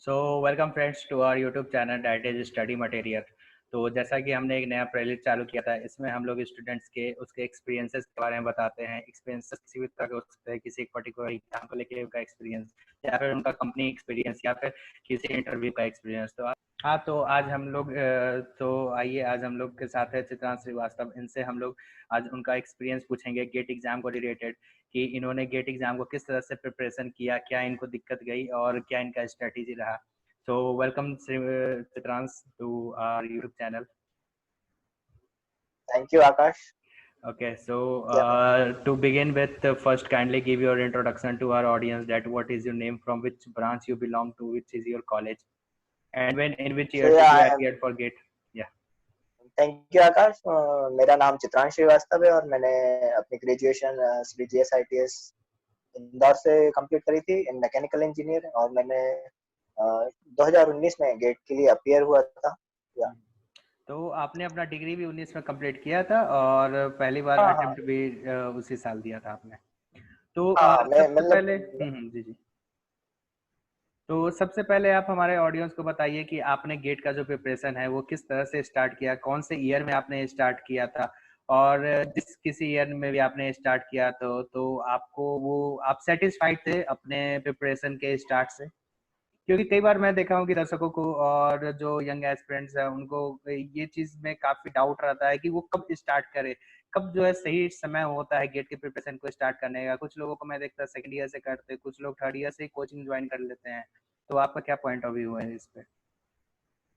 So welcome friends to our YouTube channel that is study material. तो जैसा कि हमने एक नया प्लेलिस्ट चालू किया था, इसमें हम लोग स्टूडेंट्स के उसके एक्सपीरियंसेस के बारे में बताते हैं। एक्सपीरियंसेस किसी भी तरह के हो सकते हैं, किसी एक पर्टिकुलर एग्जाम को लेके उनका एक्सपीरियंस या फिर उनका कंपनी एक्सपीरियंस या फिर किसी इंटरव्यू का एक्सपीरियंस। तो आज हम लोग तो आइए, आज हम लोग के साथ है चित्रांश श्रीवास्तव। इनसे हम लोग आज उनका एक्सपीरियंस पूछेंगे गेट एग्जाम को रिलेटेड, कि इन्होंने गेट एग्जाम को किस तरह से प्रिपरेशन किया, क्या इनको दिक्कत गई और क्या इनका स्ट्रेटेजी रहा। So welcome Chitrans to our YouTube channel. Thank you, Akash. Okay, so Yeah. to begin with, first kindly give your introduction to our audience, that what is your name, from which branch you belong to, which is your college, and when in which So year did you yeah, appear for GATE? Yeah. thank you, Akash. मेरा नाम चित्रांश श्रीवास्तव है और मैंने अपनी graduation Shri GSITS Indore से complete करी थी इन mechanical engineer, और मैंने 2019 में गेट के लिए अपीयर हुआ था। या तो आपने अपना डिग्री भी 19 में कंप्लीट किया था और पहली बार हाँ हाँ अटेम्प्ट भी उसी साल दिया था आपने। तो हाँ, मैं सबसे मतलब पहले जी जी, तो सबसे पहले आप हमारे ऑडियंस को बताइए कि आपने गेट का जो प्रिपरेशन है वो किस तरह से स्टार्ट किया, कौन से ईयर में आपने स्टार्ट किया था, और जिस किसी ईयर में भी आपने स्टार्ट किया तो आपको वो आप सेटिस्फाइड थे अपने प्रिपरेशन के स्टार्ट से। क्योंकि कई बार मैं देखा हूँ कि दर्शकों को और जो यंग एस्पिरेंट्स है उनको ये चीज में काफी डाउट रहता है कि वो कब स्टार्ट करे, कब जो है सही समय होता है गेट के प्रिपरेशन को स्टार्ट करने का। कुछ लोगों को मैं देखता सेकंड ईयर से करते, कुछ लोग थर्ड ईयर से ही कोचिंग ज्वाइन कर लेते हैं। तो आपका क्या पॉइंट ऑफ व्यू है इस पे?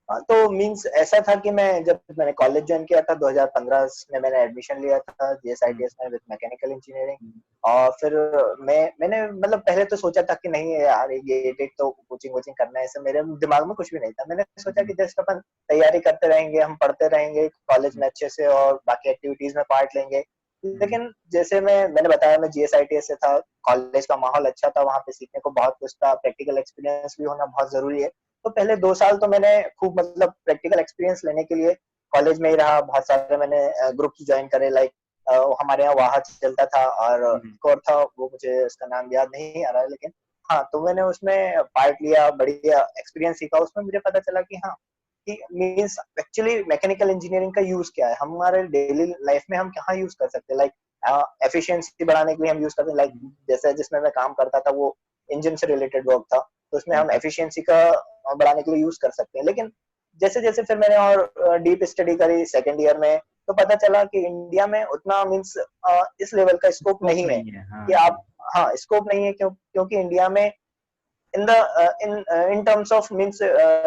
हाँ, तो मींस ऐसा था कि मैंने कॉलेज ज्वाइन किया था 2015 में, मैंने एडमिशन लिया था GSITS में विद मैकेनिकल इंजीनियरिंग। और फिर मैंने मतलब पहले तो सोचा था कि नहीं यार, ये गेट एक तो कोचिंग वोचिंग करना है, ऐसा मेरे दिमाग में कुछ भी नहीं था। मैंने सोचा कि जस्ट अपन तैयारी करते रहेंगे, हम पढ़ते रहेंगे कॉलेज में अच्छे से और बाकी एक्टिविटीज में पार्ट लेंगे। लेकिन जैसे मैंने बताया, मैं GSITS से था, कॉलेज का माहौल अच्छा था, वहाँ पे सीखने को बहुत कुछ था, प्रैक्टिकल एक्सपीरियंस भी होना बहुत जरूरी है। तो पहले 2 साल तो मैंने खूब मतलब प्रैक्टिकल एक्सपीरियंस लेने के लिए कॉलेज में ही रहा। बहुत सारे मैंने ग्रुप्स ज्वाइन करे, लाइक हमारे यहाँ वाहा चलता था, और एक और था, वो मुझे उसका नाम याद नहीं आ रहा है, लेकिन हाँ, तो मैंने उसमें पार्ट लिया, बढ़िया एक्सपीरियंस सीखा। उसमें मुझे पता चला कि हाँ, कि मीन्स एक्चुअली मैकेनिकल इंजीनियरिंग का यूज क्या है हमारे डेली लाइफ में, हम कहाँ यूज कर सकते हैं। लाइक एफिशिएंसी बढ़ाने के लिए हम यूज करते हैं। लाइक जैसे जिसमें मैं काम करता था वो इंजन से रिलेटेड वर्क था, तो उसमें हम एफिशिएंसी का बढ़ाने के लिए यूज कर सकते हैं। लेकिन जैसे जैसे फिर मैंने और डीप स्टडी करी सेकेंड ईयर में, तो पता चला कि इंडिया में उतना मीन्स इस लेवल का स्कोप नहीं है नहीं है, हाँ कि आप, हाँ स्कोप नहीं है, क्योंकि इंडिया में in the in terms of means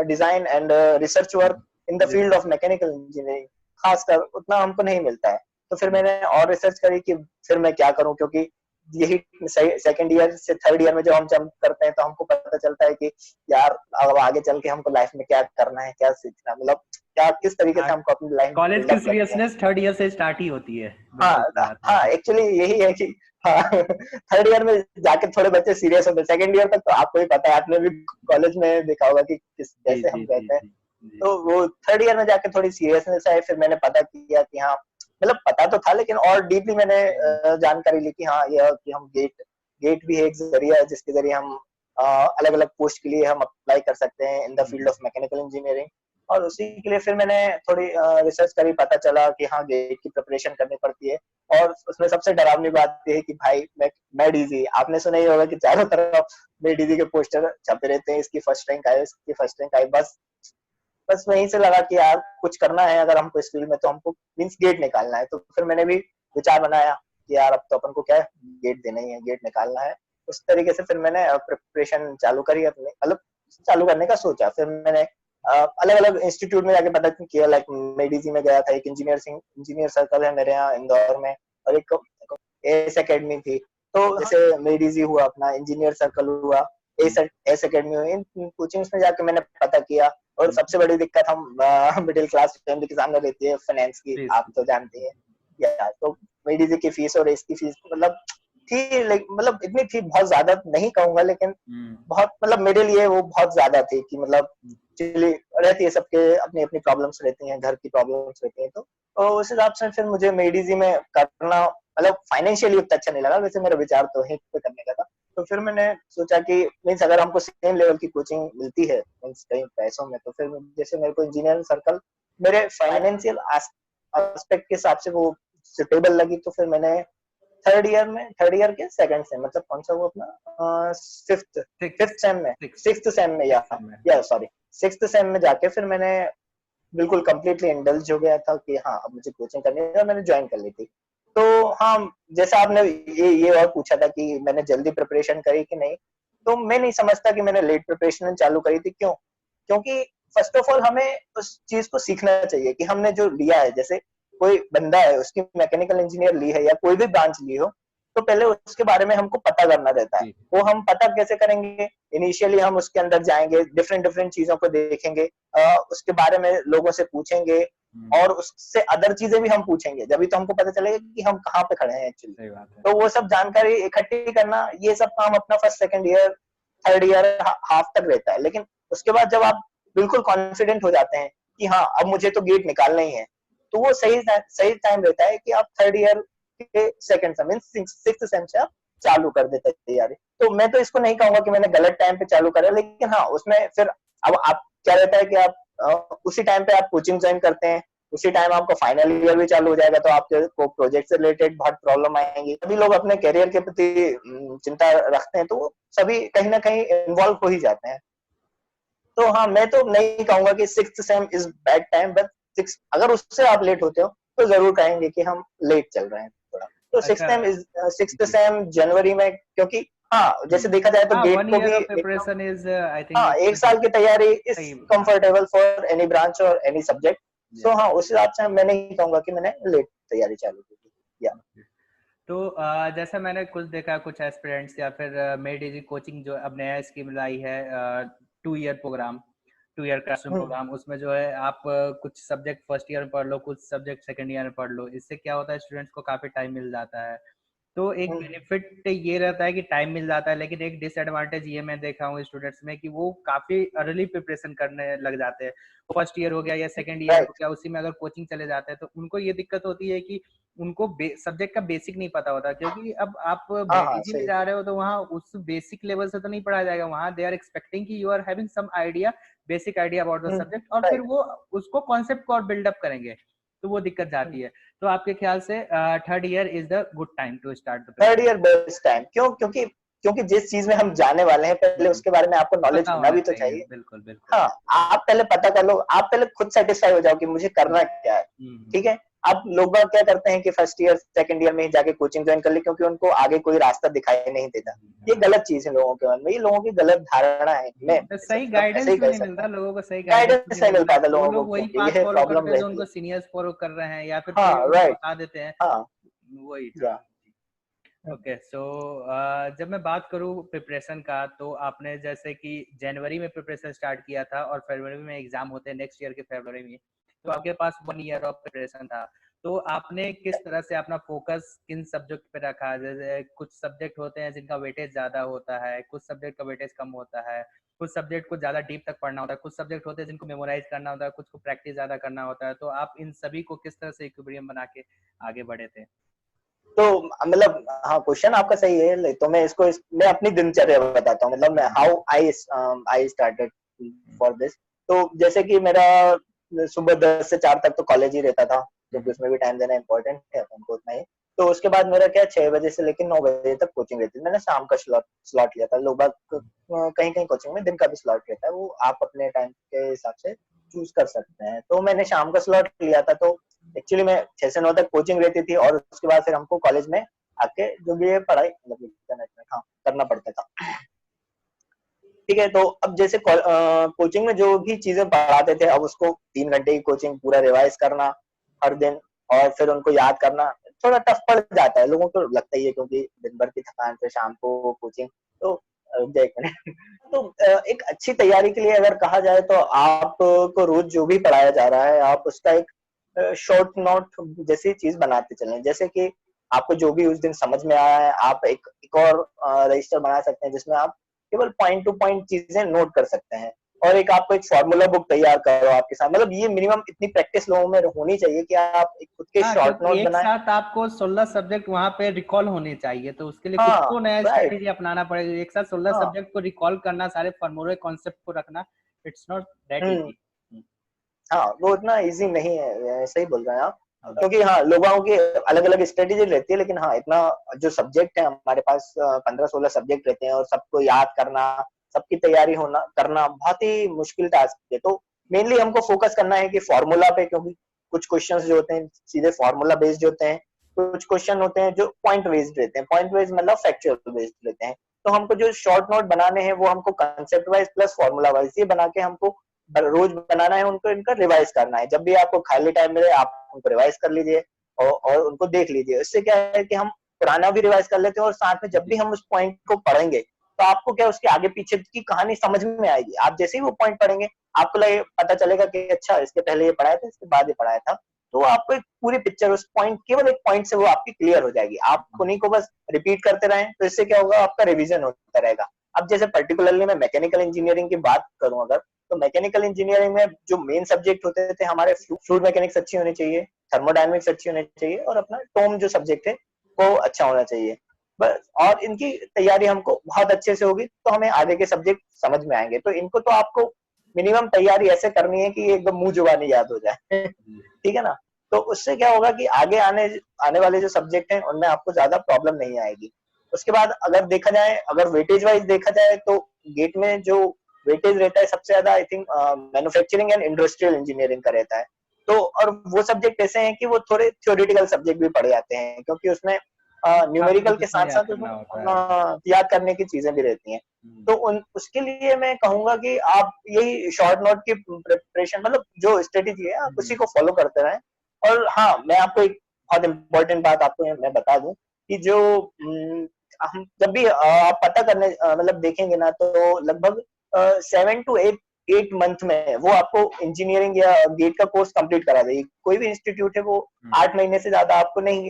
design and research work in the field of mechanical engineering खासकर उतना हमको नहीं मिलता है। तो फिर मैंने और रिसर्च करी कि फिर मैं क्या करूं, क्योंकि यही सेकंड ईयर से थर्ड ईयर में जब हम जंप करते हैं तो हमको पता चलता है कि यार अब आगे चल के हमको लाइफ में क्या करना है, क्या सीखना, मतलब क्या किस तरीके से हमको अपनी लाइफ कॉलेज की बिल्डअप करनी है। सीरियसनेस थर्ड ईयर से स्टार्ट ही होती है। बिल्कुल सही हाँ बात है। हाँ, एक्चुअली यही है कि हाँ थर्ड ईयर में जाके थोड़े बच्चे सीरियस होते हैं। सेकंड ईयर तक तो आपको ही पता है, आपने भी कॉलेज में देखा होगा कि किस जी जैसे जी हम जी रहते हैं। जी जी। तो वो थर्ड ईयर में जाके थोड़ी सीरियसनेस आई। फिर मैंने पता किया कि हाँ, मतलब पता तो था लेकिन और डीपली मैंने जानकारी ली कि हाँ, यह कि हम गेट भी एक जरिया है जिसके जरिए हम अलग अलग पोस्ट के लिए हम अप्लाई कर सकते हैं in the field of mechanical engineering. और उसी के लिए फिर मैंने थोड़ी रिसर्च करी, पता चला कि हाँ, गेट की प्रिपरेशन करनी पड़ती है। और उसमें सबसे डरावनी बात यह है कि भाई मैं डीजी, आपने सुना ही होगा कि चारों तरफ में डीजी के पोस्टर छपे रहते हैं, इसकी फर्स्ट रैंक आई, इसकी फर्स्ट रैंक आई। बस बस वहीं से लगा कि यार कुछ करना है अगर हमको इस फील्ड में, तो हमको मीन्स गेट निकालना है। तो फिर मैंने भी विचार बनाया कि यार अब तो अपन को क्या है, गेट देना ही है, गेट निकालना है। उस तरीके से फिर मैंने प्रिपरेशन चालू करी अपने, मतलब चालू करने का सोचा। फिर मैंने अलग अलग इंस्टीट्यूट में जाके पता किया, लाइक मेडीजी में गया था, एक इंजीनियर सर्कल है मेरे यहाँ इंदौर में, और एक एस एकेडमी थी। तो जैसे मेडीजी हुआ, अपना इंजीनियर सर्कल हुआ, एस एकेडमी हुई, इन कोचिंग्स में जाके मैंने पता किया। और सबसे बड़ी दिक्कत हम मिडिल क्लास फैमिली के सामने रहती है, फाइनेंस की, आप तो जानते हैं यार। तो मेडीजी की फीस और इसकी फीस मतलब थी, मतलब इतनी थी, बहुत ज्यादा नहीं कहूंगा, लेकिन बहुत मतलब मेरे लिए वो बहुत ज्यादा थी कि मतलब चलिए, रहती है सबके अपनी अपनी प्रॉब्लम्स रहती हैं, घर की प्रॉब्लम्स रहती हैं। तो उस हिसाब से फिर मुझे मेडीजी में करना मतलब फाइनेंशियली उतना अच्छा नहीं लगा। वैसे मेरा विचार तो यहीं पे करने का था। तो फिर मैंने सोचा कि मीन्स अगर हमको सेम लेवल की कोचिंग मिलती है मीन्स कहीं पैसों में, तो फिर जैसे मेरे को इंजीनियरिंग सर्कल मेरे फाइनेंशियल एस्पेक्ट के हिसाब से वो सुटेबल लगी, तो फिर मैंने थर्ड ईयर के सेकंड सेम, मतलब कौन सा वो अपना फिफ्थ सेम में या सॉरी सिक्स्थ सेम में जाके फिर मैंने बिल्कुल कंप्लीटली इंडल्ज हो गया था कि हाँ अब मुझे कोचिंग करनी है, और मैंने ज्वाइन कर ली थी। तो हाँ, जैसा आपने ये और पूछा था कि मैंने जल्दी प्रिपरेशन करी कि नहीं, तो मैं नहीं समझता कि मैंने लेट प्रिपरेशन चालू करी थी। क्यों? क्योंकि फर्स्ट ऑफ ऑल हमें उस चीज को सीखना चाहिए कि हमने जो लिया है, जैसे कोई बंदा है उसकी मैकेनिकल इंजीनियर ली है या कोई भी ब्रांच ली हो, तो पहले उसके बारे में हमको पता करना रहता है। वो हम पता कैसे करेंगे? इनिशियली हम उसके अंदर जाएंगे, डिफरेंट डिफरेंट चीजों को देखेंगे, उसके बारे में लोगों से पूछेंगे, और उससे अदर चीजें भी हम पूछेंगे, जब तो हमको पता चलेगा कि हम कहाँ पे खड़े हैं एक्चुअली। तो वो सब जानकारी इकट्ठी करना, ये सब काम अपना first second year third year half तक रहता है। लेकिन उसके बाद जब आप बिल्कुल कॉन्फिडेंट हो जाते हैं कि हाँ अब मुझे तो गेट निकालना ही है, तो वो सही टाइम रहता है कि आप थर्ड ईयर के सेकंड सेम सिक्स्थ सेम से आप चालू कर देते तैयारी। तो मैं तो इसको नहीं कहूंगा कि मैंने गलत टाइम पे चालू करा, लेकिन हाँ उसमें फिर अब आप क्या रहता है कि आप उसी टाइम पे आप कोचिंग ज्वाइन करते हैं, उसी टाइम आपका फाइनल ईयर भी चालू हो जाएगा, तो आपको प्रोजेक्ट से रिलेटेड बहुत प्रॉब्लम आएंगी। सभी लोग अपने करियर के प्रति चिंता रखते हैं, तो सभी कहीं ना कहीं इन्वॉल्व हो ही जाते हैं। तो हाँ, मैं तो नहीं कहूंगा कि sixth same is bad time, but अगर उससे आप लेट होते हो तो जरूर कहेंगे कि हम लेट चल रहे हैं थोड़ा। तो सिक्स्थ सेम जनवरी में, क्योंकि हाँ जैसे देखा जाए तो गेट को भी प्रिपरेशन इज आई थिंक हाँ एक साल की तैयारी is comfortable for any branch और एनी सब्जेक्ट। सो हाँ उस हिसाब से मैं नहीं कहूंगा कि मैंने लेट तैयारी चालू की थी। या तो जैसा मैंने कुछ देखा, कुछ एस्पिरेंट्स या फिर मेड इजी कोचिंग जो अब नया स्कीम लाई है 2 year programme, 2 year classroom programme, उसमें जो है आप कुछ सब्जेक्ट फर्स्ट ईयर में पढ़ लो, कुछ सब्जेक्ट सेकंड ईयर में पढ़ लो। इससे क्या होता है, स्टूडेंट्स को काफी टाइम मिल जाता है। तो एक बेनिफिट ये रहता है कि टाइम मिल जाता है, लेकिन एक डिसएडवांटेज ये मैं देखा हूँ स्टूडेंट्स में कि वो काफी अर्ली प्रिपरेशन करने लग जाते हैं। फर्स्ट ईयर हो गया या सेकंड ईयर हो गया, उसी में अगर कोचिंग चले जाते हैं तो उनको ये दिक्कत होती है कि उनको सब्जेक्ट का बेसिक नहीं पता होता, क्योंकि अब आप मेडिजी में जा रहे हो तो वहाँ उस बेसिक लेवल से तो नहीं पढ़ाया जाएगा। वहाँ दे आर एक्सपेक्टिंग कि you are having some idea, basic idea about the subject, और फिर वो उसको कॉन्सेप्ट को और बिल्डअप करेंगे, तो वो दिक्कत जाती है। तो आपके ख्याल से third year is the good time to start the third year best time. क्यों? क्योंकि जिस चीज में हम जाने वाले हैं पहले उसके बारे में आपको नॉलेज होना भी तो चाहिए। बिल्कुल बिल्कुल। हाँ, आप पहले पता कर लो, आप पहले खुद सेटिस्फाई हो जाओ कि मुझे करना क्या है। ठीक है। अब लोग बाग क्या करते हैं कि फर्स्ट ईयर सेकंड ईयर में ही जाके कोचिंग ज्वाइन कर ले, क्योंकि उनको आगे कोई रास्ता दिखाई नहीं देता। ये गलत चीज है लोगों के मन में, ये लोगों की गलत धारणा है। मैं सही गाइडेंस नहीं मिलता लोगों को, सही गाइडेंस नहीं मिल पाता लोगों को, वही पाथ फॉलो करते हैं जो उनको सीनियर्स फॉलो कर रहे हैं, या फिर बता देते हैं। वही ओके। सो जब मैं बात करूँ प्रिपरेशन का, तो आपने जैसे कि जनवरी में प्रिपरेशन स्टार्ट किया था और फरवरी में एग्जाम होते हैं नेक्स्ट ईयर के फरवरी में, तो आपके पास 1 ईयर ऑफ प्रिपरेशन था। तो आपने किस तरह से अपना फोकस किन सब्जेक्ट पे रखा? जैसे कुछ सब्जेक्ट होते हैं जिनका वेटेज ज्यादा होता है, कुछ सब्जेक्ट का वेटेज कम होता है, कुछ सब्जेक्ट को ज्यादा डीप तक पढ़ना होता है, कुछ सब्जेक्ट होते हैं जिनको मेमोराइज करना होता है, कुछ को प्रैक्टिस ज्यादा करना होता है। तो आप इन सभी को किस तरह से इक्विलिब्रियम बना के आगे बढ़े थे? तो मतलब हाँ, क्वेश्चन आपका सही है। तो मैं अपनी दिनचर्या बताता हूँ, मतलब मैं how I started for this. तो जैसे कि मेरा सुबह 10 से 4 तक तो कॉलेज ही रहता था, क्योंकि उसमें भी टाइम देना इंपॉर्टेंट है हमको उतना ही। तो उसके बाद मेरा क्या 6 बजे से लेकर 9 बजे तक कोचिंग रहती थी। मैंने शाम का स्लॉट लिया था। लोग बाग कहीं कहीं कोचिंग में दिन का भी स्लॉट रहता है, वो आप अपने टाइम के हिसाब से चूज कर सकते हैं। तो मैंने शाम का स्लॉट लिया था। तो एक्चुअली मैं 6 से 9 तक कोचिंग रहती थी, और उसके बाद फिर हमको कॉलेज में आके जो भी है पढ़ाई मतलब इंटरनेट में हाँ करना पड़ता था। ठीक है। तो अब जैसे कोचिंग में जो भी चीजें पढ़ाते थे, अब उसको 3 घंटे की कोचिंग पूरा रिवाइज करना हर दिन, और फिर उनको याद करना थोड़ा टफ पड़ जाता है। लोगों को लगता ही है, क्योंकि दिन भर की थकान से शाम को कोचिंग। तो तो एक अच्छी तैयारी के लिए अगर कहा जाए तो आपको रोज जो भी पढ़ाया जा रहा है, आप उसका एक शॉर्ट नोट जैसी चीज बनाते चलें। जैसे कि आपको जो भी उस दिन समझ में आया है, आप एक और रजिस्टर बना सकते हैं, जिसमें आप केवल पॉइंट टू पॉइंट चीजें नोट कर सकते हैं। और एक आपको एक फॉर्मूला बुक तैयार करो आपके साथ, मतलब ये मिनिमम इतनी प्रैक्टिस लोगों में होनी चाहिए कि आप एक खुद के हाँ, शॉर्ट क्योंकि नोट एक बनाए। साथ आपको 16 सब्जेक्ट वहां पे रिकॉल होने चाहिए, तो उसके लिए कुछ हाँ तो नया राइट। स्ट्रेटेजी अपनाना पड़ेगा। एक साथ 16 हाँ। सब्जेक्ट को रिकॉल करना, सारे फॉर्मूले कॉन्सेप्ट को रखना, it's not that hmm. Easy. हाँ वो इतना इजी नहीं है, सही बोल रहे हैं आप। क्योंकि हाँ लोगों की अलग अलग स्ट्रेटेजी रहती है, लेकिन हाँ इतना जो सब्जेक्ट है हमारे पास 15-16 सब्जेक्ट रहते हैं और सबको याद करना, सबकी तैयारी होना करना बहुत ही मुश्किल टास्क है। तो मेनली हमको फोकस करना है कि फॉर्मूला पे, क्योंकि कुछ क्वेश्चंस जो होते हैं सीधे फॉर्मूला बेस्ड होते हैं, कुछ क्वेश्चन होते हैं जो पॉइंट बेस्ड रहते हैं, पॉइंट बेस्ड मतलब फैक्चुअल बेस्ड रहते हैं। तो हमको जो शॉर्ट नोट बनाने हैं वो हमको concept wise plus formula wise ये बना के हमको रोज बनाना है, उनको इनका रिवाइज करना है। जब भी आपको खाली टाइम मिले आप उनको रिवाइज कर लीजिए और उनको देख लीजिए। इससे क्या है कि हम पुराना भी रिवाइज कर लेते हैं और साथ में जब भी हम उस पॉइंट को पढ़ेंगे तो आपको क्या उसके आगे पीछे की कहानी समझ में आएगी। आप जैसे ही वो पॉइंट पढ़ेंगे आपको लगे पता चलेगा कि अच्छा इसके पहले ये पढ़ाया था, इसके बाद ये पढ़ाया था। तो आपको एक पूरी पिक्चर उस पॉइंट, केवल एक पॉइंट से वो आपकी क्लियर हो जाएगी। आप उन्हीं को बस रिपीट करते रहें तो इससे क्या होगा, आपका रिवीजन होता रहेगा। अब जैसे पर्टिकुलरली मैं मैकेनिकल इंजीनियरिंग की बात करूं अगर, तो मैकेनिकल इंजीनियरिंग में जो मेन सब्जेक्ट होते थे हमारे, फ्लूइड मैकेनिक्स अच्छी होनी चाहिए, थर्मोडायनेमिक्स अच्छी होनी चाहिए और अपना टोम जो सब्जेक्ट है वो अच्छा होना चाहिए बस। और इनकी तैयारी हमको बहुत अच्छे से होगी तो हमें आगे के सब्जेक्ट समझ में आएंगे। तो इनको तो आपको मिनिमम तैयारी ऐसे करनी है कि एकदम मुंह जुबानी याद हो जाए ठीक है ना। तो उससे क्या होगा कि आगे आने आने वाले जो सब्जेक्ट हैं उनमें आपको ज्यादा प्रॉब्लम नहीं आएगी। उसके बाद अगर देखा जाए, अगर वेटेज वाइज देखा जाए तो गेट में जो वेटेज रहता है सबसे ज्यादा I think manufacturing and industrial engineering का रहता है। तो और वो सब्जेक्ट ऐसे हैं कि वो थोड़े थ्योरेटिकल सब्जेक्ट भी पढ़े जाते हैं, क्योंकि उसमें काफी न्यूमेरिकल कुछ के उसमें साथ याद साथ करना उसमें होता है। याद करने की चीजें भी रहती हैं। तो उन उसके लिए मैं कहूंगा कि आप यही शॉर्ट नोट की प्रिपरेशन, मतलब जो स्ट्रेटेजी है आप उसी को फॉलो करते रहें। और हाँ मैं आपको एक बहुत इंपॉर्टेंट बात आपको मैं बता दूं कि जो हम जब भी आप पता करने मतलब देखेंगे ना, तो लगभग 7 to 8 मंथ में वो आपको इंजीनियरिंग या गेट का कोर्स कंप्लीट करा देगी। कोई भी इंस्टीट्यूट है वो 8 महीने से ज्यादा आपको नहीं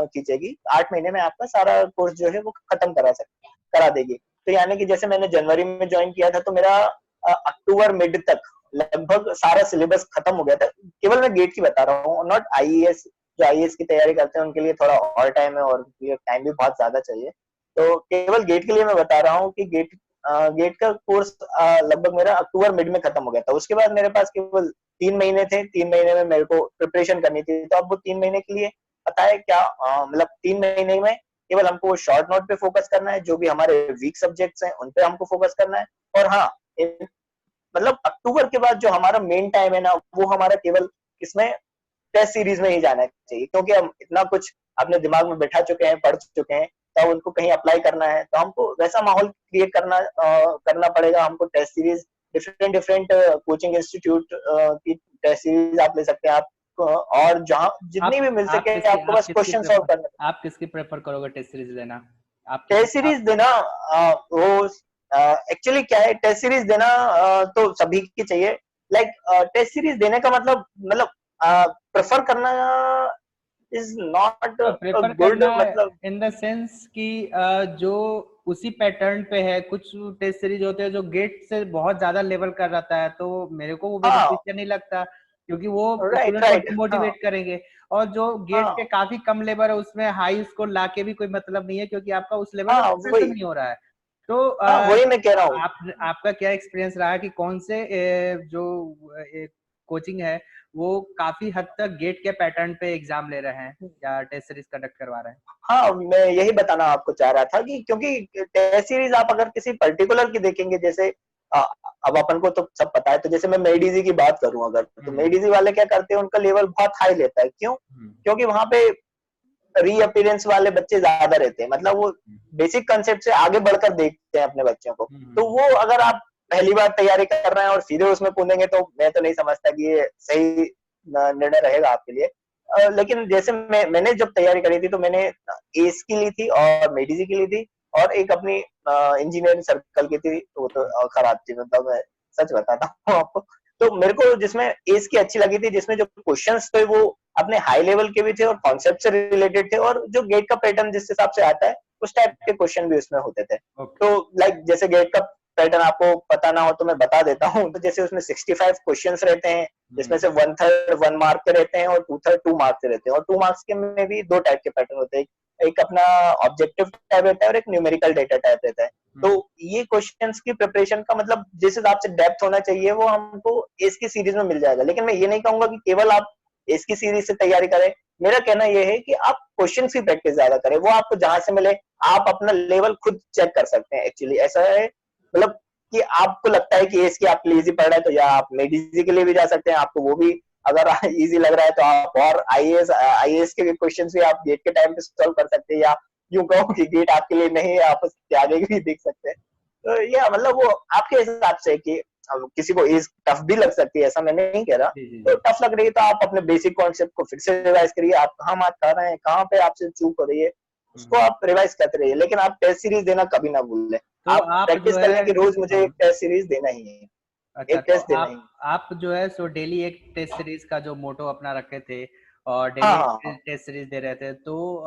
खींचेगी, 8 महीने में आपका सारा कोर्स जो है वो खत्म करा देगी। तो यानी कि जैसे मैंने जनवरी में ज्वाइन किया था तो मेरा अक्टूबर मिड तक लगभग सारा सिलेबस खत्म हो गया था। केवल मैं गेट की बता रहा हूँ, नॉट आईएएस। जो आईएएस की तैयारी करते हैं उनके लिए थोड़ा और टाइम है और टाइम भी बहुत ज्यादा चाहिए। तो केवल गेट के लिए मैं बता रहा हूँ कि गेट का कोर्स लगभग मेरा अक्टूबर मिड में खत्म हो गया था। उसके बाद मेरे पास केवल 3 महीने थे, 3 महीने में मेरे को प्रिपरेशन करनी थी। तो अब वो 3 महीने के लिए पता है क्या, मतलब 3 महीने में केवल हमको वो शॉर्ट नोट पे फोकस करना है, जो भी हमारे वीक सब्जेक्ट्स हैं उन पे हमको फोकस करना है। और हाँ मतलब अक्टूबर के बाद जो हमारा मेन टाइम है ना, वो हमारा केवल इसमें टेस्ट सीरीज में ही जाना चाहिए, क्योंकि हम इतना कुछ अपने दिमाग में बैठा चुके हैं, पढ़ चुके हैं। तो उनको कहीं अप्लाई करना है तो हमको वैसा माहौल क्रिएट करना पड़ेगा। हमको test series different different coaching institute की टेस्ट सीरीज आप ले सकते हैं। आप और जहां जितनी भी मिल सके आपको बस क्वेश्चन सॉल्व करना। आप किसकी प्रेफर करोगे टेस्ट सीरीज लेना? आप टेस्ट सीरीज देना वो एक्चुअली क्या है, टेस्ट सीरीज देना तो सभी की चाहिए। लाइक टेस्ट सीरीज देने का मतलब प्रेफर करना इज नॉट प्रेफर गुड, करना मतलब इन द सेंस कि जो उसी पैटर्न पे है, कुछ टेस्ट सीरीज होते हैं जो गेट से बहुत ज्यादा लेवल कर रहता है, तो मेरे को वो हाँ बेनिफिशियल नहीं लगता, क्योंकि वो राइट स्टूडेंट को राइट। हाँ डिमोटिवेट करेंगे। और जो गेट के हाँ काफी कम लेवल है उसमें हाई स्कोर लाके भी कोई मतलब नहीं है, क्योंकि आपका उस लेवल में हाँ प्रिपरेशन वही। नहीं हो रहा है। तो हाँ वही मैं कह रहा हूँ। आपका क्या एक्सपीरियंस रहा कि कौन से जो कोचिंग है वो काफी हद तक गेट के पैटर्न पे एग्जाम ले रहे हैं या टेस्ट सीरीज कंडक्ट करवा रहे हैं? हाँ मैं यही बताना आपको चाह रहा था कि क्योंकि टेस्ट सीरीज आप अगर किसी पर्टिकुलर की देखेंगे, जैसे अ, अब अपन को तो सब पता है, तो जैसे मैं मेडिजी की बात करूं अगर, तो मेडिजी वाले क्या करते हैं, उनका लेवल बहुत हाई लेता है। क्यों? क्योंकि वहां पे रीअपियरेंस वाले बच्चे ज्यादा रहते हैं, मतलब वो बेसिक कंसेप्ट से आगे बढ़कर देखते हैं अपने बच्चों को। तो वो अगर आप पहली बार तैयारी कर रहे हैं और सीधे उसमें कूदेंगे तो मैं तो नहीं समझता कि ये सही निर्णय रहेगा आपके लिए। लेकिन जैसे मैंने जब तैयारी करी थी तो मैंने एस की ली थी और मेडिजी की ली थी और एक अपनी इंजीनियरिंग सर्कल की थी, तो वो तो खराब थी, मतलब मैं सच बताता हूँ आपको। तो मेरे को जिसमें एस की अच्छी लगी थी, जिसमें जो क्वेश्चंस थे वो अपने हाई लेवल के भी थे और कॉन्सेप्ट से रिलेटेड थे, और जो गेट का पैटर्न जिस हिसाब से आता है उस टाइप के क्वेश्चन भी उसमें होते थे। ओके। तो लाइक जैसे गेट का पैटर्न आपको पता ना हो तो मैं बता देता हूँ। तो जैसे उसमें 65 क्वेश्चंस रहते हैं, जिसमें से 1/3 1 मार्क के रहते हैं और 2/3 2 मार्क्स के रहते हैं। और 2 मार्क्स के में भी दो टाइप के पैटर्न होते हैं, एक अपना ऑब्जेक्टिव टाइप रहता है और एक न्यूमेरिकल डेटा टाइप रहता है। तो ये क्वेश्चंस की प्रिपरेशन का मतलब जिस हिसाब से डेप्थ होना चाहिए वो हमको एस की सीरीज में मिल जाएगा। लेकिन मैं ये नहीं कहूंगा कि केवल आप एस की सीरीज से तैयारी करें। मेरा कहना यह है कि आप क्वेश्चन की प्रैक्टिस ज्यादा करें, वो आपको जहां से मिले आप अपना लेवल खुद चेक कर सकते हैं। एक्चुअली ऐसा है, मतलब कि आपको लगता है कि एस की आपके लिए इजी पड़ रहा है तो या आप मेड इजी के लिए भी जा सकते हैं, आपको वो भी अगर इजी लग रहा है तो आप और आईएएस के क्वेश्चन भी आप गेट के टाइम पे सॉल्व कर सकते हैं, या यूं कहो कि गेट आपके लिए नहीं है, आप उसके आगे भी देख सकते हैं। तो या मतलब वो आपके हिसाब से कि किसी को एज टफ भी लग सकती है, ऐसा मैं नहीं कह रहा। तो टफ लग रही है तो आप अपने बेसिक कॉन्सेप्ट को फिर से रिवाइज करिए, आप कहाँ मार्क कर रहे हैं, कहाँ पे आपसे चूक हो रही है, उसको आप रिवाइज करते रहिए। लेकिन आप टेस्ट सीरीज देना कभी ना भूलें। तो आप आप प्रैक्टिस जो कर लें है, कि रोज मुझे एक टेस्ट सीरीज देना ही है, अच्छा, एक तो टेस्ट देना ही है। आप जो है सो डेली एक टेस्ट सीरीज का जो मोटो अपना रखे थे और हाँ डेली हाँ एक हाँ टेस्ट सीरीज दे रहे थे, तो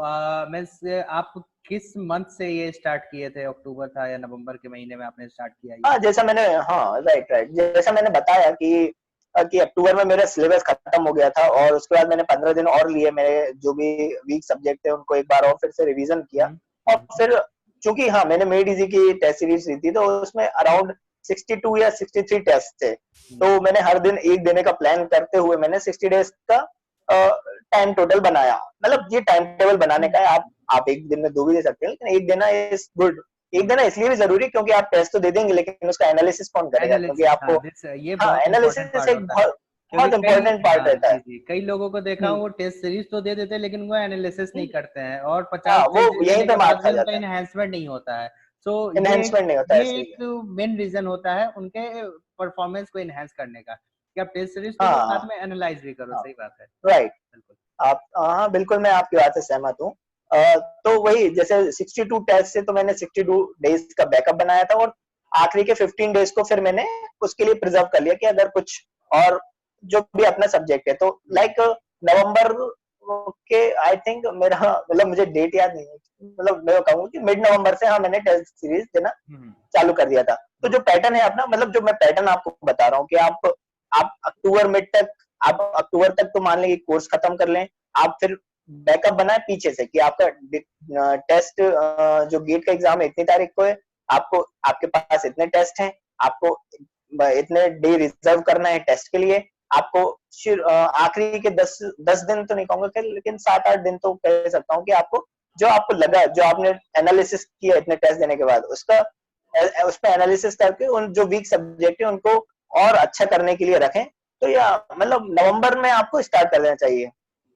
मीन्स आप किस मंथ से ये स्टार्ट किए थे? अक्टूबर था या नवंबर के महीने में आपने स्टार्ट किया ये? हाँ, जैसा मैंने, हाँ राइट राइट, जैसा मैंने बताया कि अक्टूबर में मेरा सिलेबस खत्म हो गया था और उसके बाद मैंने 15 दिन और लिए, मेरे जो भी वीक सब्जेक्ट थे उनको एक बार और फिर से रिवीजन किया। और फिर चूंकि हाँ मैंने मेड इजी की टेस्ट सीरीज ली थी तो उसमें अराउंड 62 या 63 टेस्ट थे। तो मैंने हर दिन एक देने का प्लान करते हुए मैंने 60 डेज का टाइम टोटल बनाया। मतलब ये टाइम टेबल बनाने का है, आप एक दिन में दो भी दे सकते हैं, लेकिन एक देना इज गुड। एक देना इसलिए भी जरूरी है क्योंकि आप टेस्ट तो दे देंगे लेकिन उसका एनालिसिस कौन करेगा, क्योंकि एनालिसिस, हाँ, आपको, ये हाँ बहुत इंपॉर्टेंट एनालिसिस पार्ट एक होता है, बहुत क्योंकि बहुत कई, इंपॉर्टेंट पार्ट हाँ रहता जी है। जी, कई लोगों को देखा हूँ वो टेस्ट सीरीज तो दे देते हैं लेकिन वो एनालिसिस नहीं करते हैं, और 50 हाँ वो पेज दे यहीं देने पे के मार बाद भी खा उनका जाता है, इनहेंसमेंट नहीं होता है। सो एनहेंसमेंट नहीं होता है, ये सही एक है। मेन रीजन होता है उनके परफॉर्मेंस को इनहेंस करने का, कि आप टेस्ट सीरीज तो हाँ दो, हाँ साथ में एनालाइज भी करो। हाँ सही बात है, राइट। बिल्कुल। आप, हाँ बिल्कुल मैं आपकी बात से सहमत हूँ। तो वही जैसे 62 टेस्ट से तो मैंने 62 डेज का बैकअप बनाया था और आखिरी के 15 डेज को फिर मैंने उसके लिए प्रिजर्व कर लिया कि अगर कुछ और जो भी अपना सब्जेक्ट है तो लाइक नवंबर के आई थिंक मेरा, मतलब मुझे डेट याद नहीं है, मतलब मैं कहूँ कि मिड नवंबर से हाँ मैंने टेस्ट सीरीज देना चालू कर दिया था। तो जो पैटर्न है अपना, मतलब जो मैं पैटर्न आपको बता रहा हूँ कि आप अक्टूबर मिड तक, आप अक्टूबर तक तो मान लें कोर्स खत्म कर लें, आप फिर बैकअप बनाए पीछे से कि आपका टेस्ट जो गेट का एग्जाम है इतनी तारीख को है, आपको आपके पास इतने टेस्ट हैं, आपको इतने डे रिजर्व करना है टेस्ट के लिए, आपको आखिरी के 10 दिन तो नहीं कहूंगा लेकिन 7-8 दिन तो कह सकता हूँ कि आपको जो आपको लगा, जो आपने एनालिसिस किया इतने टेस्ट देने के बाद उसका उस पर एनालिसिस करके उन जो वीक सब्जेक्ट है उनको और अच्छा करने के लिए रखें। तो या मतलब नवंबर में आपको स्टार्ट कर देना चाहिए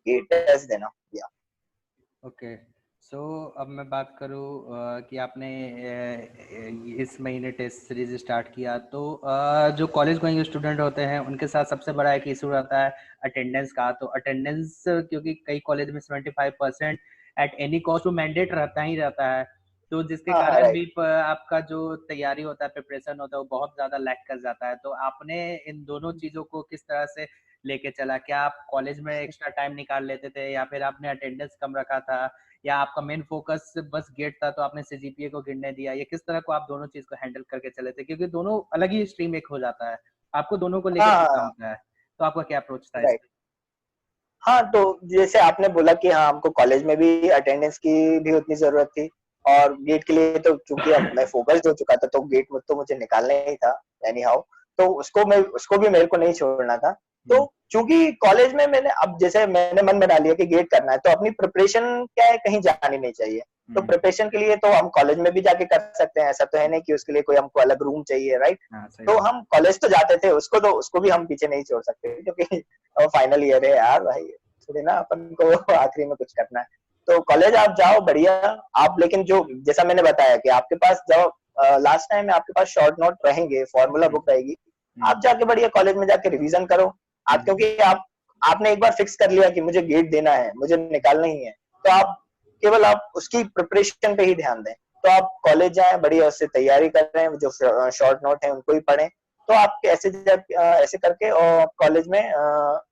कि टेस्ट देना। या ओके, सो अब मैं बात करूँ कि आपने इस महीने टेस्ट सीरीज स्टार्ट किया, तो जो कॉलेज गोइंग स्टूडेंट होते हैं उनके साथ सबसे बड़ा एक इशू रहता है अटेंडेंस का। तो अटेंडेंस, क्योंकि कई कॉलेज में 75% एट एनी कॉस्ट मैंडेट रहता ही रहता है, तो जिसके हाँ हाँ कारण भी राइट। आपका जो तैयारी होता है, प्रिपरेशन होता है, वो बहुत ज़्यादा लैक कर जाता है। तो आपने इन दोनों चीज़ों को किस तरह से लेके चला? क्या आप कॉलेज में एक्स्ट्रा टाइम निकाल लेते थे, या फिर आपने अटेंडेंस कम रखा था, या आपका मेन फोकस बस गेट था तो आपने सीजीपीए को गिनने दिया? ये किस तरह को आप दोनों चीज को हैंडल करके चले थे, क्योंकि दोनों अलग ही स्ट्रीम एक हो जाता है, आपको दोनों को लेके हाँ चलना हाँ होता है, तो आपका क्या अप्रोच था इस राइट। हाँ तो जैसे आपने बोला कि हाँ हमको कॉलेज में भी अटेंडेंस की भी उतनी जरूरत थी और गेट के लिए तो चूंकि अब मैं फोकस्ड हो चुका था तो गेट में तो मुझे निकालना ही था एनी हाउ। तो उसको भी मेरे को नहीं छोड़ना था। तो पे? चूंकि कॉलेज में मैंने अब जैसे मैंने मन बना लिया कि गेट करना है तो अपनी प्रिपरेशन क्या है कहीं जानी नहीं चाहिए। तो प्रिपरेशन के लिए तो हम कॉलेज में भी जाके कर सकते हैं, ऐसा तो है नहीं कि उसके लिए कोई हमको अलग रूम चाहिए, राइट। हाँ, सही तो बात। हम कॉलेज तो जाते थे, उसको भी हम पीछे नहीं छोड़ सकते क्योंकि फाइनल ईयर है यार भाई, थोड़ी ना अपन को आखिरी में कुछ करना है। तो कॉलेज आप जाओ बढ़िया। आप लेकिन जो जैसा मैंने बताया कि आपके पास जब लास्ट टाइम में आपके पास शॉर्ट नोट रहेंगे, फॉर्मूला बुक रहेगी, आप जाके बढ़िया कॉलेज में जाके रिवीजन करो। आप क्योंकि आपने एक बार फिक्स कर लिया कि मुझे गेट देना है, मुझे निकालना ही है, तो आप केवल आप उसकी प्रिपरेशन पे ही ध्यान दें। तो आप कॉलेज जाएं बढ़िया, उससे तैयारी करें, जो शॉर्ट नोट है उनको ही पढ़ें। तो आप ऐसे करके और कॉलेज में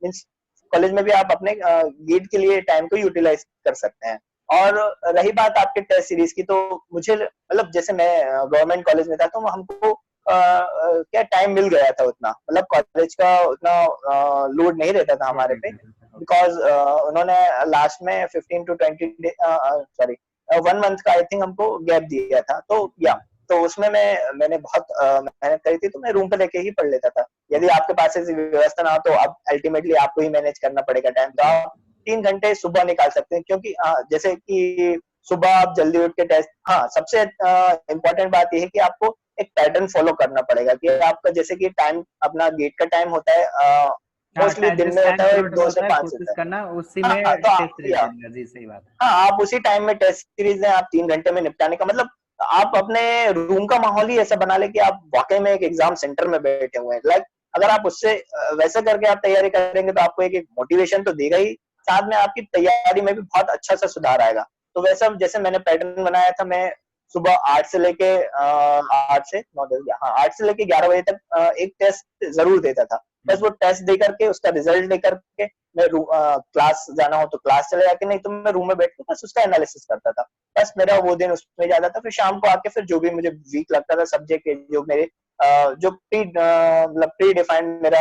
मीन्स कॉलेज में भी आप अपने गेट के लिए टाइम को यूटिलाइज कर सकते हैं। और रही बात आपके टेस्ट सीरीज की, तो मुझे मतलब जैसे मैं गवर्नमेंट कॉलेज में था तो हमको क्या टाइम मिल गया था उतना, मतलब कॉलेज का उतना लोड नहीं रहता था हमारे पे, बिकॉज उन्होंने लास्ट में 15 to 20 सॉरी 1 मंथ का आई थिंक हमको गैप दिया था। तो या तो उसमें मैंने बहुत मेहनत करी थी, तो मैं रूम पे लेके ही पढ़ लेता था। यदि आपके पास ऐसी व्यवस्था ना हो तो अब अल्टीमेटली आपको ही मैनेज करना पड़ेगा टाइम। तो आप 3 घंटे सुबह निकाल सकते हैं, क्योंकि जैसे कि सुबह आप जल्दी उठ के टेस्ट, हाँ सबसे इम्पोर्टेंट बात यह है कि आपको एक पैटर्न फॉलो करना पड़ेगा कि आपका जैसे कि टाइम, अपना गेट का टाइम होता है मोस्टली दिन में होता है 2 से 5 कोशिश होता है। करना उसी हाँ में हाँ, तो टेस्ट सीरीज या देने का। जी सही बात है। हाँ, आप उसी टाइम में टेस्ट सीरीज है, आप 3 घंटे में निपटाने का मतलब आप अपने रूम का माहौल ही ऐसा बना ले कि आप वाकई में एक एग्जाम सेंटर में बैठे हुए हैं। लाइक अगर आप उससे वैसे करके आप तैयारी करेंगे तो आपको एक मोटिवेशन तो देगा ही, साथ में आपकी तैयारी में भी बहुत अच्छा सा सुधार आएगा। तो वैसा जैसे मैंने पैटर्न बनाया था, मैं सुबह 8 से लेके 8 से 9 10, हाँ 8 से लेके 11 बजे तक एक टेस्ट जरूर देता था। बस वो टेस्ट दे करके उसका रिजल्ट लेकर के मैं क्लास जाना हो तो क्लास चले जाके, नहीं तो मैं रूम में बैठ के बस उसका एनालिसिस करता था। बस मेरा वो दिन उसमें जाता था। फिर शाम को आके फिर जो भी मुझे वीक लगता था सब्जेक्ट, जो मेरे जो मतलब प्री डिफाइंड मेरा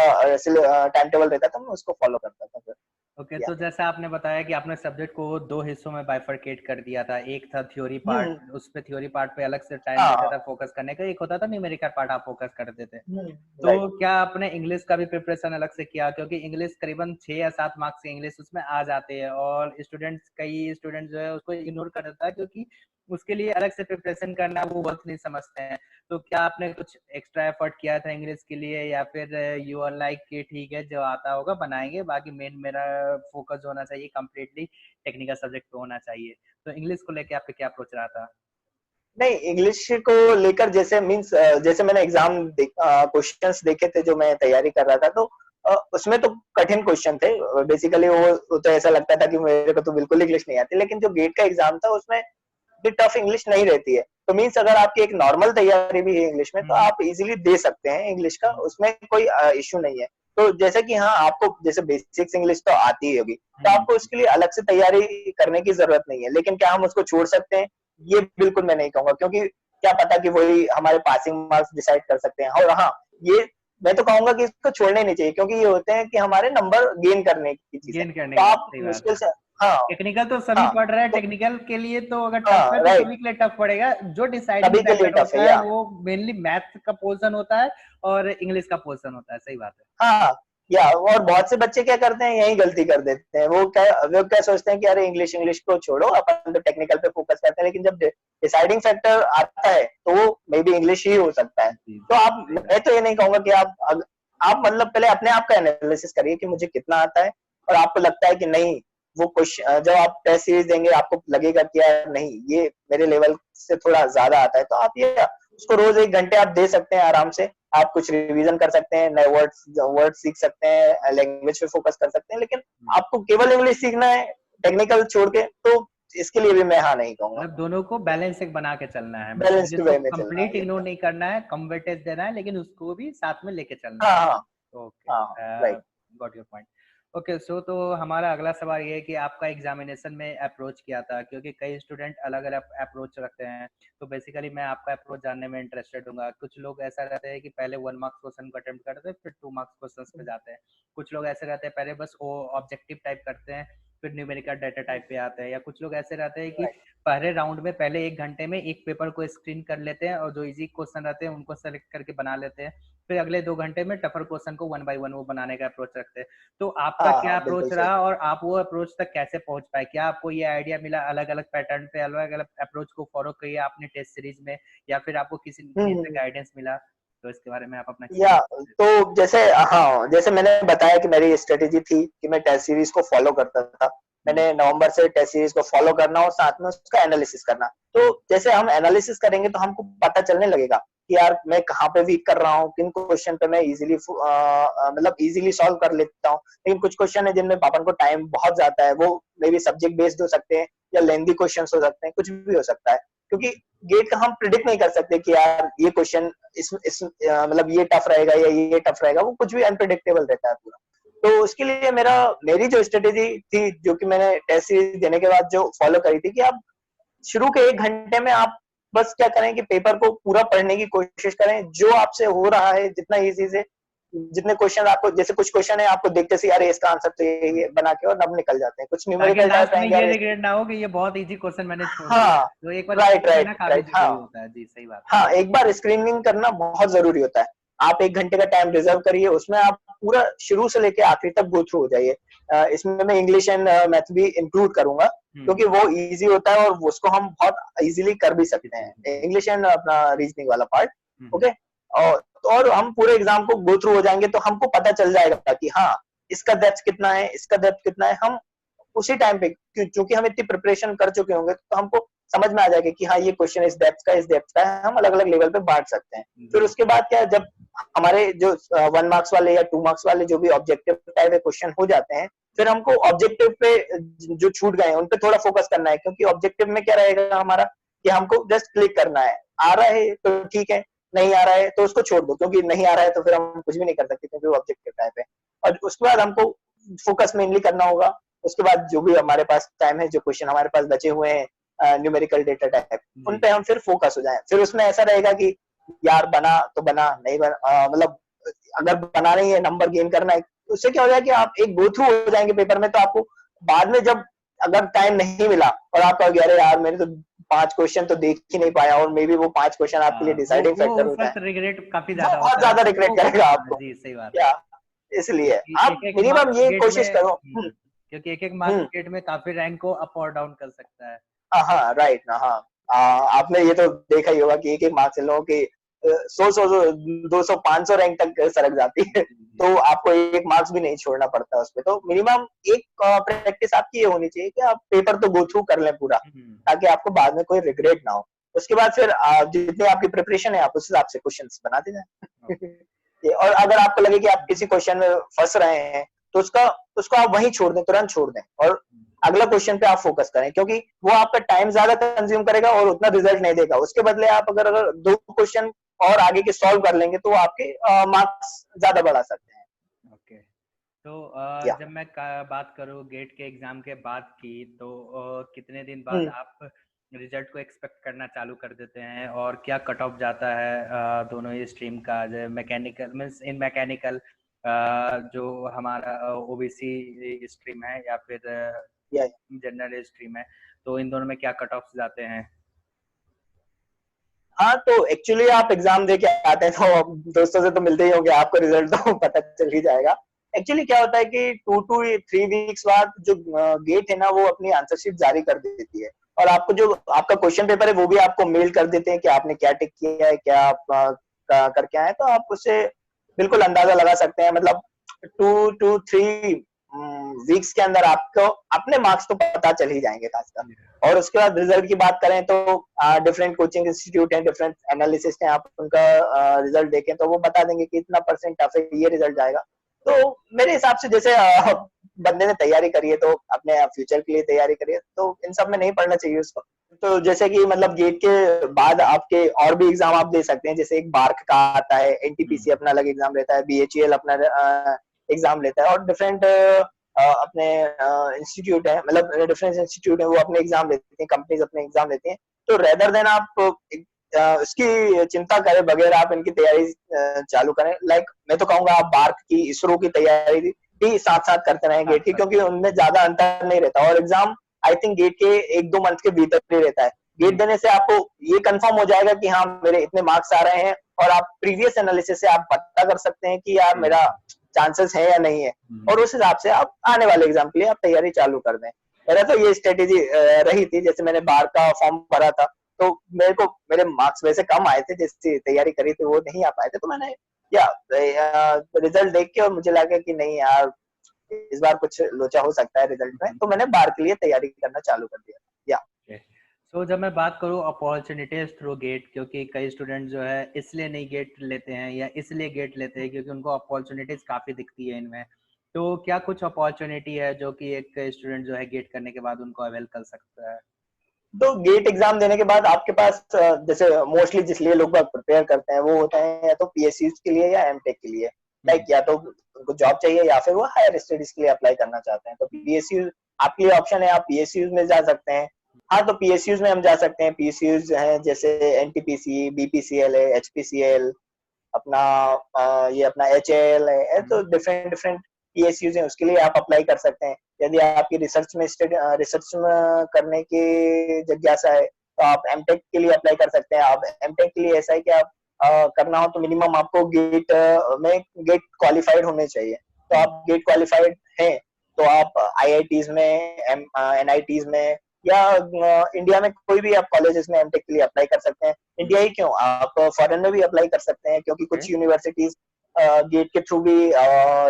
टाइम टेबल रहता था, मैं उसको फॉलो करता था फिर। ओके तो जैसा आपने बताया कि आपने सब्जेक्ट को 2 हिस्सों में बाइफरकेट कर दिया था। एक था थ्योरी पार्ट, उस पे थ्योरी पार्ट पे अलग से टाइम देता हाँ था फोकस करने का। एक होता था न्यूमेरिकल पार्ट, आप फोकस करते थे। तो राइट। क्या आपने इंग्लिश का भी प्रिपरेशन अलग से किया? क्योंकि इंग्लिश करीबन 6 या 7 मार्क्स की इंग्लिश उसमें आ जाते हैं और कई स्टूडेंट जो है उसको इग्नोर कर देता है, क्योंकि उसके लिए अलग से प्रिपरेशन करना वो बहुत नहीं समझते हैं। तो क्या आपने कुछ एक्स्ट्रा एफर्ट किया था इंग्लिश के लिए, या फिर यू आर लाइक कि ठीक है जो आता होगा बनाएंगे, बाकी मेन मेरा फोकस होना चाहिए कंप्लीटली टेक्निकल सब्जेक्ट पे होना चाहिए? तो इंग्लिश को लेके आपका क्या अप्रोच रहा था? नहीं, इंग्लिश को लेकर जैसे मीन्स जैसे मैंने एग्जाम क्वेश्चंस देखे थे जो मैं तैयारी कर रहा था, तो उसमें तो कठिन क्वेश्चन थे बेसिकली। वो तो ऐसा लगता था कि मेरे को तो बिल्कुल इंग्लिश नहीं आती, लेकिन जो गेट का एग्जाम था उसमें भी टफ इंग्लिश नहीं रहती है। तो मीन्स अगर आपकी एक नॉर्मल तैयारी भी है इंग्लिश में तो आप इजीली दे सकते हैं इंग्लिश का, उसमें कोई इश्यू नहीं है। तो जैसे कि हाँ, आपको जैसे बेसिक्स इंग्लिश तो आती ही होगी, तो आपको उसके लिए अलग से तैयारी करने की जरूरत नहीं है। लेकिन क्या हम उसको छोड़ सकते हैं? ये बिल्कुल मैं नहीं कहूंगा, क्योंकि क्या पता कि वही हमारे पासिंग मार्क्स डिसाइड कर सकते हैं। और हाँ, ये मैं तो कहूंगा कि इसको छोड़ना ही नहीं चाहिए, क्योंकि ये होते हैं कि हमारे नंबर गेन करने की चीजें। गेन करने तो के लिए आप सही बात मुश्किल है। से, हाँ टेक्निकल तो सभी हाँ, पढ़ रहे हैं, तो टेक्निकल के लिए तो अगर टफ हाँ है तो राइट, सभी के लिए टफ पड़ेगा। जो डिसाइडिंग सभी के लिए फैक्टर टफ है होता है या वो मेनली मैथ का पोर्शन होता है और इंग्लिश का पोर्शन होता है। सही बात है। हाँ या और बहुत से बच्चे क्या करते हैं, यही गलती कर देते हैं। वो क्या सोचते हैं कि अरे इंग्लिश इंग्लिश को छोड़ो, अपन तो टेक्निकल पे फोकस करते हैं। लेकिन जब डिसाइडिंग फैक्टर आता है तो वो मे बी इंग्लिश ही हो सकता है। जी तो जी आप, सही बात। मैं तो ये नहीं कहूंगा कि आप मतलब पहले अपने आप का एनालिसिस करिए कि मुझे कितना आता है, और आपको लगता है कि नहीं, वो क्वेश्चन जब आप टेस्ट सीरीज देंगे आपको लगेगा कि यार नहीं, ये मेरे लेवल से थोड़ा ज्यादा आता है, तो आप ये उसको रोज 1 घंटे आप दे सकते हैं आराम से। आप कुछ रिवीजन कर सकते हैं, नए वर्ड सीख सकते हैं, लैंग्वेज पे फोकस कर सकते हैं। लेकिन आपको केवल इंग्लिश सीखना है टेक्निकल छोड़ के, तो इसके लिए भी मैं हाँ नहीं कहूंगा। मतलब दोनों को बैलेंस एक बना के चलना है, बस बैलेंस्ड इंग्लिश को वे में चलना कंप्लीट है ये। इग्नोर नहीं करना है, कम वेटेज देना है, लेकिन उसको भी साथ में लेके चलना हाँ है। हाँ ओके, हाँ right. Got your point. Okay so तो हमारा अगला सवाल ये है कि आपका एग्जामिनेशन में अप्रोच किया था, क्योंकि कई स्टूडेंट अलग अलग अप्रोच रखते हैं। तो बेसिकली मैं आपका अप्रोच जानने में इंटरेस्टेड हूँ। कुछ लोग ऐसा रहते हैं कि पहले 1 मार्क्स क्वेश्चन को अटेम्प्ट करते हैं, फिर 2 मार्क्स क्वेश्चन पे जाते हैं। कुछ लोग ऐसे रहते हैं पहले बस वो ऑब्जेक्टिव टाइप करते हैं, फिर न्यूमेरिकल डाटा टाइप पे आते हैं। या कुछ लोग ऐसे रहते हैं कि पहले राउंड में पहले 1 घंटे में एक पेपर को स्क्रीन कर लेते हैं और जो इजी क्वेश्चन रहते हैं उनको सेलेक्ट करके बना लेते हैं, फिर अगले 2 घंटे में टफर क्वेश्चन को 1 बाय 1 वो बनाने का अप्रोच रखते हैं। तो आपका हाँ क्या हाँ बिल्कुल अप्रोच सही। रहा और आप वो अप्रोच तक कैसे पहुंच पाए? क्या आपको ये आइडिया मिला अलग अलग पैटर्न पे अलग अलग अप्रोच को फॉलो किया आपने टेस्ट सीरीज में, या फिर आपको किसी कहीं से हम्म। गाइडेंस मिला? तो इसके बारे में आप अपना या एक्सपीरियंस। तो जैसे, हाँ जैसे मैंने बताया कि मेरी स्ट्रेटेजी थी कि मैं टेस्ट सीरीज को फॉलो करता था। मैंने नवंबर से टेस्ट सीरीज को फॉलो करना और साथ में उसका एनालिसिस करना। तो जैसे हम एनालिसिस करेंगे तो हमको पता चलने लगेगा कि यार मैं कहाँ पे वीक कर रहा हूँ, किन क्वेश्चन पे मैं इजीली मतलब इजीली सॉल्व कर लेता हूँ। लेकिन कुछ क्वेश्चन है जिनमें पापन को टाइम बहुत जाता है, वो मे बी सब्जेक्ट बेस्ड हो सकते हैं या लेंदी क्वेश्चन हो सकते हैं, कुछ भी हो सकता है। क्योंकि गेट का हम प्रिडिक्ट नहीं कर सकते कि यार ये क्वेश्चन इस मतलब ये टफ रहेगा या ये टफ रहेगा, वो कुछ भी अनप्रिडिक्टेबल रहता है पूरा। तो उसके लिए मेरी जो स्ट्रेटेजी थी, जो कि मैंने टेस्ट सीरीज देने के बाद जो फॉलो करी थी, कि आप शुरू के 1 घंटे में आप बस क्या करें कि पेपर को पूरा पढ़ने की कोशिश करें, जो आपसे हो रहा है जितना इजी से, जितने क्वेश्चन आपको, जैसे कुछ क्वेश्चन है आपको देखते से यार इसका आंसर तो ये बना के और अब निकल जाते हैं, कुछ ताकि न्यूमेरिकल टाइप लास्ट में रहेंगे ये यार। रिग्रेट ना हो कि ये बहुत इजी क्वेश्चन मैंने छोड़ दिया, हाँ, तो एक बार राइट स्क्रीन राइट करना काफी राइट, हाँ जरूरी होता है। जी सही बात है। हाँ, एक बार स्क्रीनिंग करना बहुत जरूरी होता है। आप 1 घंटे का टाइम रिजर्व करिए, उसमें आप पूरा शुरू से लेके आखिरी तक गो थ्रू हो जाइए। इसमें मैं इंग्लिश एंड मैथ भी इंक्लूड करूंगा, क्योंकि वो इजी होता है और उसको हम बहुत इजीली कर भी सकते हैं, इंग्लिश एंड अपना रीजनिंग वाला पार्ट। ओके, और हम पूरे एग्जाम को गो थ्रू हो जाएंगे तो हमको पता चल जाएगा कि हाँ इसका डेप्थ कितना है, इसका डेप्थ कितना है। हम उसी टाइम पे, क्योंकि हम इतनी प्रिपरेशन कर चुके होंगे, तो हमको समझ में आ जाएगा कि हाँ ये क्वेश्चन इस डेप्थ का, इस डेप्थ का है, हम अलग अलग लेवल पे बांट सकते हैं। फिर उसके बाद क्या, जब हमारे जो 1 मार्क्स वाले या 2 मार्क्स वाले जो भी ऑब्जेक्टिव टाइप के क्वेश्चन हो जाते हैं, फिर हमको ऑब्जेक्टिव पे जो छूट गए हैं उन पे थोड़ा फोकस करना है, क्योंकि ऑब्जेक्टिव में क्या रहेगा हमारा कि हमको जस्ट क्लिक करना है, आ रहा है तो ठीक है, नहीं आ रहा है तो उसको छोड़ दो, क्योंकि नहीं आ रहा है तो फिर हम कुछ भी नहीं कर सकते, क्योंकि वो ऑब्जेक्टिव टाइप है। और उसके बाद हमको फोकस मेनली करना होगा। उसके बाद जो भी हमारे पास टाइम है, जो क्वेश्चन हमारे पास बचे हुए हैं न्यूमेरिकल डेटा टाइप, उन पे हम फिर फोकस हो जाए। फिर उसमें ऐसा रहेगा कि यार बना तो बना, नहीं बना मतलब अगर बना नहीं है, नंबर गेन करना है, तो उससे क्या हो जाएगा कि आप एक गो थ्रू हो जाएंगे पेपर में, तो आपको बाद में जब अगर टाइम नहीं मिला और आप कहोगे अरे यार मैंने तो 5 क्वेश्चन तो देख ही नहीं पाया, और मे बी वो 5 क्वेश्चन आपके लिए डिसाइडिंग वो फैक्टर उस होता है, वक्त रिग्रेट काफी वो ज्यादा बहुत होता है ज्यादा तो रिग्रेट करेगा हाँ, आपको। जी सही बात है। क्या, इसलिए एक आप एक मिनिमम मार्क्स ये गेट में कोशिश करो। क्योंकि एक एक मार्क्स हम्म, गेट में काफी रैंक को अप और डाउन कर सकता है। हाँ हाँ राइट ना, हाँ आपने ये तो देखा ही होगा कि एक एक मार्क्स इन लोगों की 100 200 500 रैंक तक सरक जाती है, जी जी तो आपको एक मार्क्स भी नहीं छोड़ना पड़ता उसमें। तो मिनिमम एक प्रैक्टिस आपकी ये होनी चाहिए कि आप पेपर तो गो थ्रू कर लें पूरा, ताकि आपको बाद में कोई रिग्रेट ना हो। उसके बाद फिर जितनी आपकी प्रिपरेशन है आप उस हिसाब से क्वेश्चंस बनाते जाएं। और अगर आपको लगे कि आप किसी क्वेश्चन में फंस रहे हैं, तो उसको आप वहीं छोड़ दें, तुरंत छोड़ दें, और अगला क्वेश्चन पे आप फोकस करें, क्योंकि वो आपका टाइम ज्यादा कंज्यूम करेगा और उतना रिजल्ट नहीं देगा। उसके बदले आप अगर 2 क्वेश्चन और आगे के सॉल्व कर लेंगे, तो वो आपके मार्क्स ज्यादा बढ़ा सकते हैं। ओके। तो या जब मैं बात करूँ गेट के एग्जाम के बाद की, तो कितने दिन बाद हम्म आप रिजल्ट को एक्सपेक्ट करना चालू कर देते हैं, और क्या कट ऑफ जाता है दोनों ही स्ट्रीम का, जो मैकेनिकल मीन्स इन मैकेनिकल जो हमारा ओबीसी स्ट्रीम है, या फिर या जनरल स्ट्रीम है, तो इन दोनों में क्या कट ऑफ जाते हैं? हाँ, तो एक्चुअली आप एग्जाम दे के आते हैं तो दोस्तों से तो मिलते ही होंगे, आपको रिजल्ट तो पता चल ही जाएगा। एक्चुअली क्या होता है कि 2 to 3 वीक्स बाद जो गेट है ना, वो अपनी आंसर शीट जारी कर देती है, और आपको जो आपका क्वेश्चन पेपर है वो भी आपको मेल कर देते हैं कि आपने क्या टिक किया है, क्या आप करके आए। तो आप उससे बिल्कुल अंदाजा लगा सकते हैं, मतलब 2 to 3 वीक्स के अंदर आपको अपने मार्क्स तो पता चल ही जाएंगे खासकर। और उसके बाद रिजल्ट की बात करें तो डिफरेंट कोचिंग इंस्टीट्यूट हैं, डिफरेंट एनालिसिस हैं, आप उनका रिजल्ट देखें तो वो बता देंगे कि इतना परसेंट टफ है, ये रिजल्ट जाएगा। तो मेरे हिसाब से जैसे बंदे ने तैयारी करी है तो अपने फ्यूचर के लिए तैयारी करी है, तो इन सब में नहीं पढ़ना चाहिए उसको। तो जैसे कि मतलब गेट के बाद आपके और भी एग्जाम आप दे सकते हैं, जैसे एक बार्क का आता है, एनटीपीसी अपना अलग एग्जाम रहता है, बीएचईएल अपना एग्जाम लेता है, और डिफरेंट अपने इंस्टीट्यूट है, मतलब डिफरेंस इंस्टीट्यूट है, वो अपने एग्जाम लेते हैं, कंपनीज अपने एग्जाम लेती हैं। तो रेदर देन आप इसकी चिंता करे बगैर आप इनकी तैयारी चालू करें। लाइक मैं तो कहूंगा आप बार्क की, इसरो की तैयारी भी साथ साथ करते रहें गेट की, क्योंकि उनमें ज्यादा अंतर नहीं रहता, और एग्जाम आई थिंक गेट के 1-2 मंथ के भीतर ही रहता है। गेट देने से आपको ये कंफर्म हो जाएगा कि हाँ मेरे इतने मार्क्स आ रहे हैं, और आप प्रीवियस एनालिसिस से आप पता कर सकते हैं कि यार मेरा चांसेस है या नहीं है, और उस हिसाब से आप आने वाले एग्जाम के लिए आप तैयारी चालू कर दें। मेरा तो ये स्ट्रेटेजी रही थी। जैसे मैंने बार का फॉर्म भरा था, तो मेरे मार्क्स वैसे कम आए थे, जैसे तैयारी करी थी वो नहीं आ पाए थे, तो मैंने या रिजल्ट देख के और मुझे लगा कि नहीं यार इस बार कुछ लोचा हो सकता है रिजल्ट में, तो मैंने बार के लिए तैयारी करना चालू कर दिया। या तो जब मैं बात करूँ अपॉर्चुनिटीज थ्रू गेट, क्योंकि कई स्टूडेंट जो है इसलिए नहीं गेट लेते हैं, या इसलिए गेट लेते हैं क्योंकि उनको अपॉर्चुनिटीज काफी दिखती है इनमें, तो क्या कुछ अपॉर्चुनिटी है जो कि एक स्टूडेंट जो है गेट करने के बाद उनको अवेल कर सकता है? तो गेट एग्जाम देने के बाद आपके पास जैसे मोस्टली जिस लिए लोग प्रिपेयर करते हैं वो होते हैं या तो पीएसयू के लिए या एमटेक के लिए। लाइक या तो उनको जॉब चाहिए या फिर वो हायर स्टडीज के लिए अप्लाई करना चाहते हैं, तो पीएसयू आपके लिए ऑप्शन है, आप पीएसयू में जा सकते हैं। हाँ, तो पीएसयूज में हम जा सकते हैं। पीएसयूज हैं जैसे एनटीपीसी, बीपीसीएल है, एचपीसीएल, अपना ये अपना एचएएल है, तो डिफरेंट डिफरेंट पीएसयूज हैं, उसके लिए आप अप्लाई कर सकते हैं। यदि आपकी रिसर्च में करने की जिज्ञासा है तो आप एमटेक के लिए अप्लाई कर सकते हैं। आप एमटेक के लिए ऐसा है कि आप करना हो तो मिनिमम आपको में गेट क्वालिफाइड होने चाहिए। तो आप गेट क्वालिफाइड हैं तो आप आईआईटीज में, एनआईटीज में, या इंडिया में कोई भी आप कॉलेजेस में एमटेक के लिए अप्लाई कर सकते हैं। इंडिया ही क्यों, आप फॉरेन में भी अप्लाई कर सकते हैं, क्योंकि ओके। कुछ यूनिवर्सिटीज गेट के थ्रू भी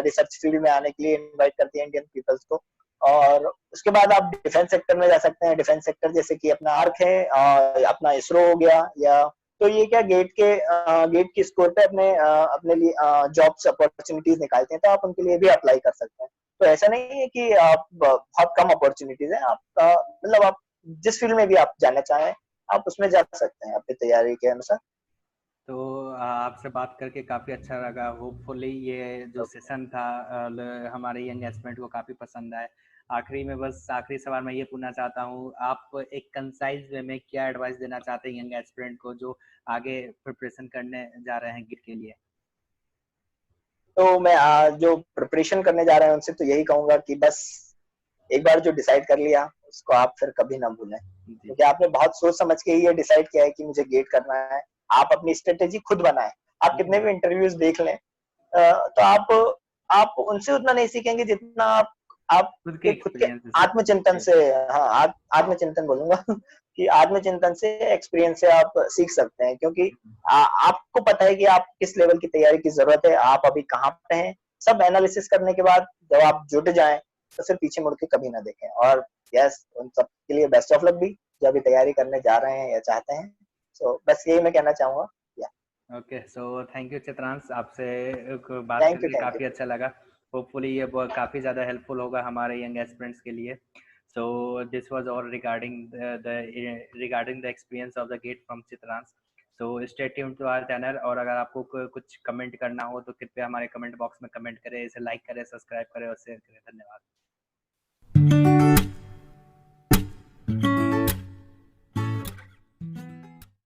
रिसर्च फील्ड में आने के लिए इनवाइट करती है इंडियन पीपल्स को। और उसके बाद आप डिफेंस सेक्टर में जा सकते हैं। डिफेंस सेक्टर जैसे कि अपना आर्क है, अपना इसरो हो गया, या तो ये क्या गेट के स्कोर पे अपने लिए जॉब्स अपॉर्चुनिटीज निकालते हैं, तो आप उनके लिए भी अप्लाई कर सकते हैं। तो ऐसा नहीं है कि आप बहुत कम अपॉर्चुनिटीज है आपका, मतलब आप जिस फील्ड में भी आप जाना चाहें आप उसमें जा सकते हैं अपनी तैयारी के अनुसार। तो आपसे बात करके काफ़ी अच्छा लगा। होपफुली ये जो सेशन था हमारे यंग एस्पिरेंट को काफ़ी पसंद आए। आखिरी में बस आखिरी सवाल मैं ये पूछना चाहता हूँ, आप एक कंसाइज वे में क्या एडवाइस देना चाहते हैं यंग एस्पिरेंट को जो आगे प्रिपरेशन करने जा रहे हैं गिट के लिए? तो मैं जो प्रिपरेशन करने जा रहे हैं उनसे तो यही कहूंगा कि बस एक बार जो डिसाइड कर लिया उसको आप फिर कभी ना भूलें, जी। क्योंकि आपने बहुत सोच समझ के ही ये डिसाइड किया है कि मुझे गेट करना है। आप अपनी स्ट्रेटेजी खुद बनाएं। आप कितने भी इंटरव्यूज देख लें, तो आप उनसे उतना नहीं सीखेंगे जितना खुद के आपके खुद के एक्सपीरियंस से आत्मचिंतन सीखते हैं। से। हाँ, आत्मचिंतन बोलूंगा कि आत्मचिंतन से, एक्सपीरियंस से आप सीख सकते हैं, क्योंकि आपको पता है कि आप किस लेवल की तैयारी की जरूरत है, आप अभी कहाँ पे हैं। सब एनालिसिस करने के बाद जब आप जुट जाएं तो फिर पीछे मुड़ के कभी ना देखें। और यस, उन सब के लिए बेस्ट ऑफ लक भी, जो अभी तैयारी करने जा रहे हैं या चाहते हैं। सो बस यही मैं कहना चाहूंगा। Okay, so thank you Chitransh, आपसे बात थैंक यू, करके थैंक यू। काफ़ी अच्छा लगा। होपफुली ये काफ़ी ज़्यादा हेल्पफुल होगा हमारे यंग एस्पिरेंट्स के लिए। So this was all regarding the experience of the GATE from Chitransh. So stay tuned to our channel, और अगर आपको कुछ कमेंट करना हो तो कृपया हमारे कमेंट बॉक्स में कमेंट करें, इसे लाइक करें, सब्सक्राइब करें और शेयर करें। धन्यवाद।